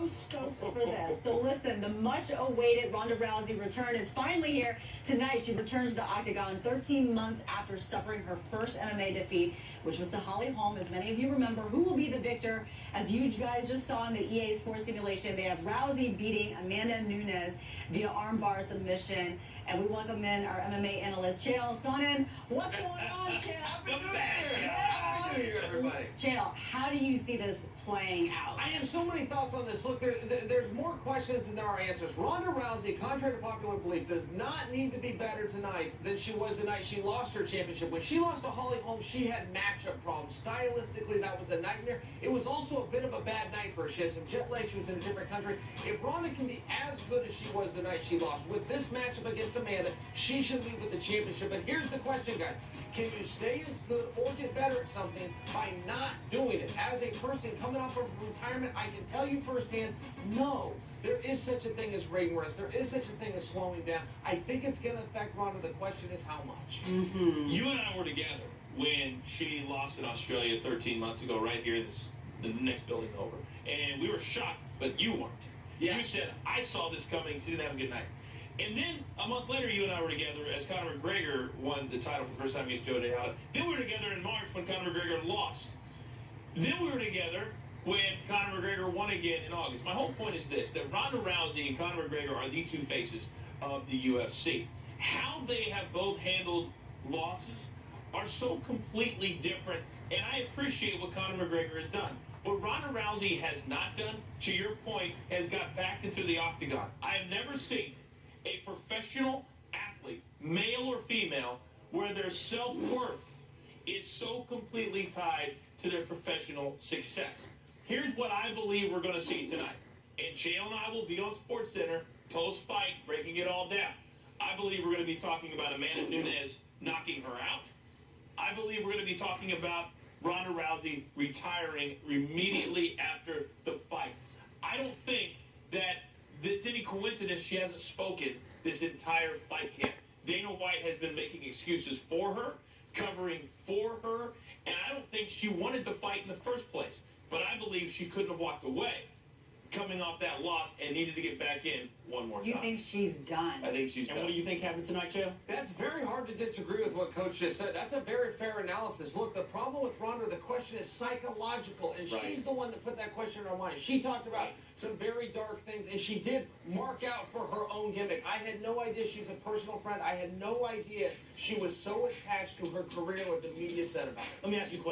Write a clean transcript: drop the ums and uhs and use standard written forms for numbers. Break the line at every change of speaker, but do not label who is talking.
so stoked for this. So listen, the much-awaited Ronda Rousey return is finally here. Tonight, she returns to the Octagon 13 months after suffering her first MMA defeat, which was to Holly Holm. As many of you remember, who will be the victor? As you guys just saw in the EA Sports simulation, they have Rousey beating Amanda Nunes via armbar submission. And we welcome in our MMA analyst, Chael Sonnen. What's going on, Chael?
Happy New Year, everybody.
Chael, how do you see this playing out?
I have so many thoughts on this. Look, there's more questions than there are answers. Ronda Rousey, contrary to popular belief, does not need to be better tonight than she was the night she lost her championship. When she lost to Holly Holm, she had matchup problems. Stylistically, that was a nightmare. It was also a bit of a bad night for her. She had some jet lag. She was in a different country. If Ronda can be as good as she was the night she lost, with this matchup against Amanda, she should leave with the championship. But here's the question, guys. Can you stay as good or get better at something by not doing it? As a person coming off of retirement, I can tell you firsthand, no. There is such a thing as ring rest. There is such a thing as slowing down. I think it's going to affect Ronda. The question is how much.
You and I were together when she lost in Australia 13 months ago, right here in the next building over. And we were shocked, but you weren't.
Yeah.
You said, I saw this coming. She didn't have a good night. And then a month later, you and I were together as Conor McGregor won the title for the first time against Joe DeAllen. Then we were together in March when Conor McGregor lost. Then we were together when Conor McGregor won again in August. My whole point is this, that Ronda Rousey and Conor McGregor are the two faces of the UFC. How they have both handled losses are so completely different, and I appreciate what Conor McGregor has done. What Ronda Rousey has not done, to your point, has got back into the octagon. I have never seen a professional athlete, male or female, where their self-worth is so completely tied to their professional success. Here's what I believe we're going to see tonight. And Chael and I will be on SportsCenter post-fight, breaking it all down. I believe we're going to be talking about Amanda Nunes knocking her out. I believe we're going to be talking about Ronda Rousey retiring immediately after the fight. I don't think that it's any coincidence she hasn't spoken this entire fight camp. Dana White has been making excuses for her, covering for her, and I don't think she wanted to fight in the first place. But I believe she couldn't have walked away coming off that loss and needed to get back in one more time.
You think she's done?
I think she's done.
And what do you think happens tonight, Chael?
That's very hard to disagree with what Coach just said. That's a very fair analysis. Look, the problem with Ronda, the question is psychological, and she's the one that put that question in her mind. She talked about some very dark things, and she did mark out for her own gimmick. I had no idea she's a personal friend. I had no idea she was so attached to her career, what the media said about her.
Let me ask you a question.